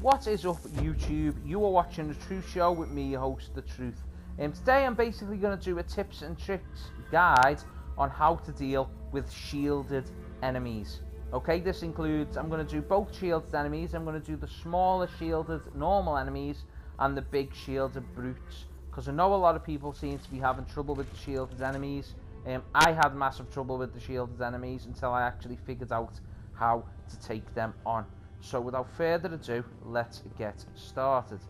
What is up, YouTube? You are watching The Truth Show with me, your host, The Truth. Today I'm basically going to do a tips and tricks guide on how to deal with shielded enemies. Okay, this includes, I'm going to do both shielded enemies. I'm going to do the smaller shielded normal enemies and the big shielded brutes, because I know a lot of people seem to be having trouble with the shielded enemies. I had massive trouble with the shielded enemies until I actually figured out how to take them on. So without further ado, let's get started.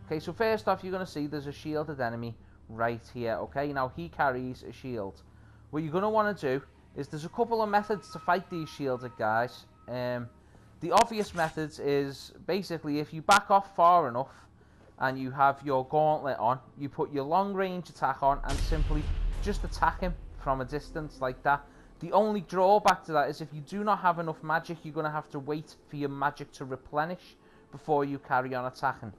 Okay, so first off, you're going to see there's a shielded enemy right here. Okay, now he carries a shield. What you're going to want to do is, there's a couple of methods to fight these shielded guys. The obvious methods is basically if you back off far enough and you have your gauntlet on, you put your long range attack on and simply just attack him from a distance like that. The only drawback to that is if you do not have enough magic, you're going to have to wait for your magic to replenish before you carry on attacking.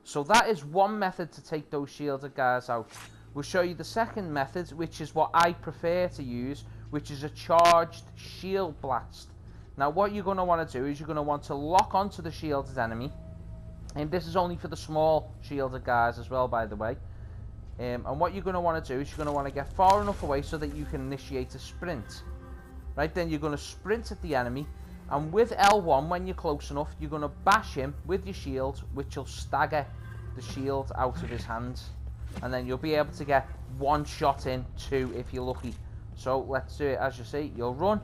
So that is one method to take those shielded guys out. We'll show you the second method, which is what I prefer to use, which is a charged shield blast. Now what you're going to want to do is you're going to want to lock onto the shielded enemy. And this is only for the small shielded guys as well, by the way. And what you're going to want to do is you're going to want to get far enough away so that you can initiate a sprint. Right, then you're going to sprint at the enemy, and with L1, when you're close enough, you're going to bash him with your shield, which will stagger the shield out of his hands. And then you'll be able to get one shot in, two if you're lucky. So let's do it. As you see, you'll run,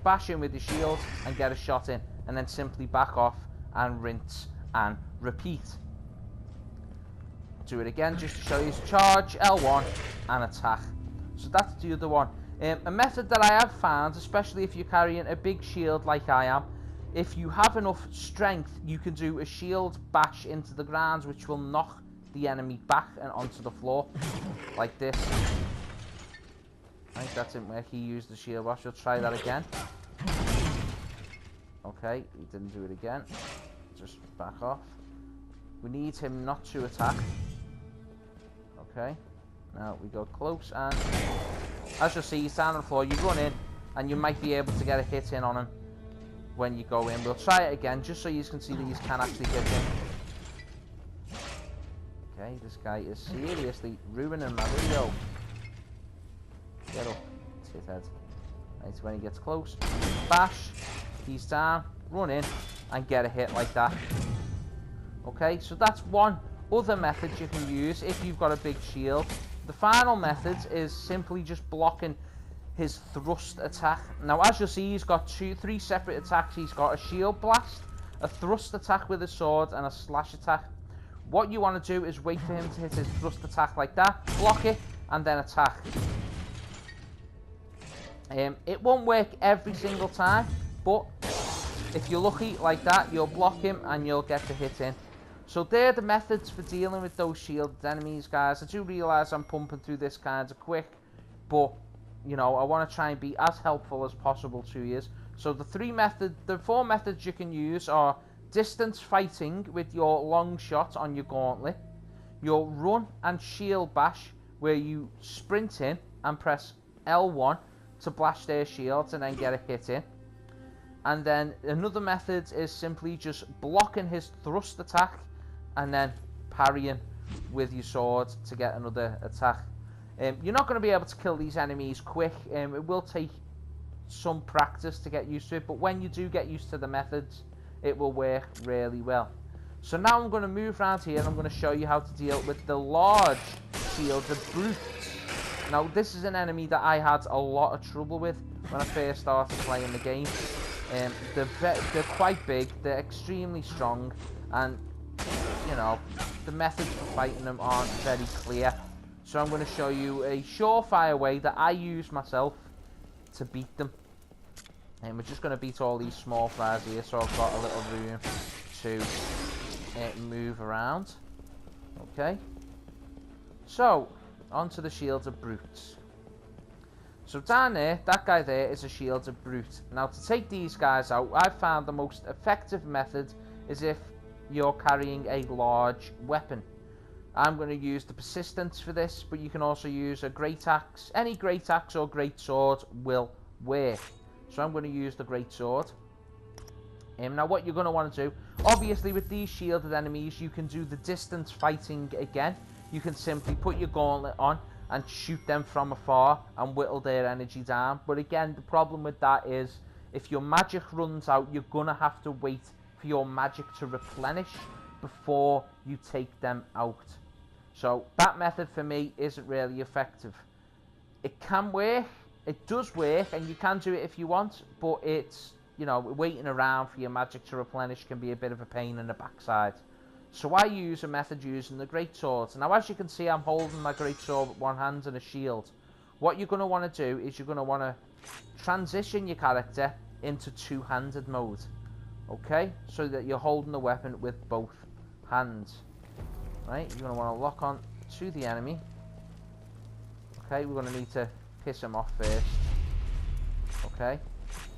bash him with your shield, and get a shot in. And then simply back off and rinse and repeat. Do it again just to show you. Charge, L1, and attack. So that's the other one. A method that I have found, especially if you're carrying a big shield like I am, if you have enough strength, you can do a shield bash into the ground, which will knock the enemy back and onto the floor, like this. I think that's it where he used the shield bash. We'll try that again. Okay, he didn't do it again. Just back off. We need him not to attack. Okay, now we go close, and as you see, he's down on the floor. You run in and you might be able to get a hit in on him when you go in. We'll try it again just so you can see that you can actually hit him. Okay, this guy is seriously ruining my video. Get up, shithead. Right, so when he gets close, bash, he's down, run in and get a hit like that. Okay, so that's one other method you can use if you've got a big shield. The final method is simply just blocking his thrust attack. Now as you'll see, he's got three separate attacks. He's got a shield blast, a thrust attack with a sword, and a slash attack. What you want to do is wait for him to hit his thrust attack like that, block it, and then attack. It won't work every single time, but if you're lucky like that, you'll block him and you'll get the hit in. So they're the methods for dealing with those shielded enemies, guys. I do realise I'm pumping through this kind of quick, but, you know, I want to try and be as helpful as possible to you. So the four methods you can use are distance fighting with your long shot on your gauntlet, your run and shield bash, where you sprint in and press L1 to blast their shields and then get a hit in. And then another method is simply just blocking his thrust attack and then parrying with your sword to get another attack. You're not going to be able to kill these enemies quick. It will take some practice to get used to it, but when you do get used to the methods, it will work really well. So now I'm going to move around here and I'm going to show you how to deal with the large shielded brutes. Now this is an enemy that I had a lot of trouble with when I first started playing the game. They're quite big, they're extremely strong, and you know, the methods for fighting them aren't very clear. So I'm going to show you a surefire way that I use myself to beat them. And we're just going to beat all these small fries here, so I've got a little room to move around. Okay, so onto the shielded brutes. So down there, that guy there is a shielded brute. Now to take these guys out, I've found the most effective method is if you're carrying a large weapon. I'm going to use the persistence for this, but you can also use a great axe. Any great axe or great sword will work. So I'm going to use the great sword. Now what you're going to want to do, obviously with these shielded enemies, you can do the distance fighting again. You can simply put your gauntlet on and shoot them from afar and whittle their energy down. But again, the problem with that is if your magic runs out, you're going to have to wait for your magic to replenish before you take them out. So that method for me isn't really effective. It can work, it does work, and you can do it if you want, but it's, you know, waiting around for your magic to replenish can be a bit of a pain in the backside. So I use a method using the greatsword. Now as you can see, I'm holding my greatsword with one hand and a shield. What you're going to want to do is you're going to want to transition your character into two-handed mode. Okay, so that you're holding the weapon with both hands. Right, you're going to want to lock on to the enemy. Okay, we're going to need to piss him off first. Okay,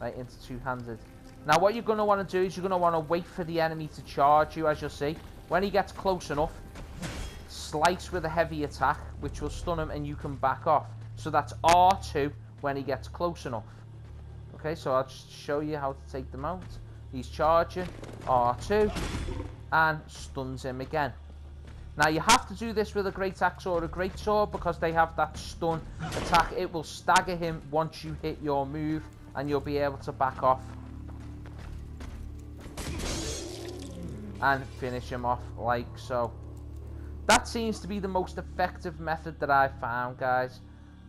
right, into two-handed. Now what you're going to want to do is you're going to want to wait for the enemy to charge you, as you'll see. When he gets close enough, slice with a heavy attack, which will stun him and you can back off. So that's R2 when he gets close enough. Okay, so I'll just show you how to take them out. He's charging, R2, and stuns him again. Now you have to do this with a great axe or a great sword because they have that stun attack. It will stagger him once you hit your move and you'll be able to back off and finish him off like so. That seems to be the most effective method that I've found, guys.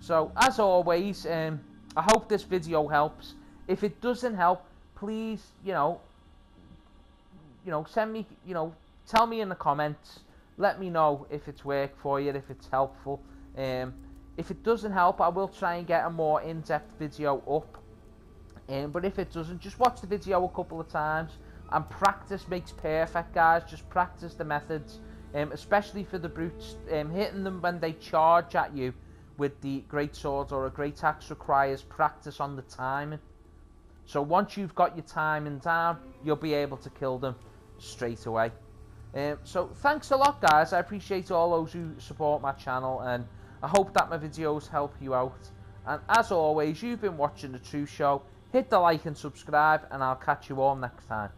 So as always, I hope this video helps. If it doesn't help, please, send me, tell me in the comments. Let me know if it's worked for you, if it's helpful. If it doesn't help, I will try and get a more in-depth video up. But if it doesn't, just watch the video a couple of times. And practice makes perfect, guys. Just practice the methods, especially for the brutes. Hitting them when they charge at you with the great sword or a great axe requires practice on the timing. So once you've got your timing down, you'll be able to kill them straight away. So thanks a lot, guys. I appreciate all those who support my channel, and I hope that my videos help you out. And as always, you've been watching The Truth Show. Hit the like and subscribe, and I'll catch you all next time.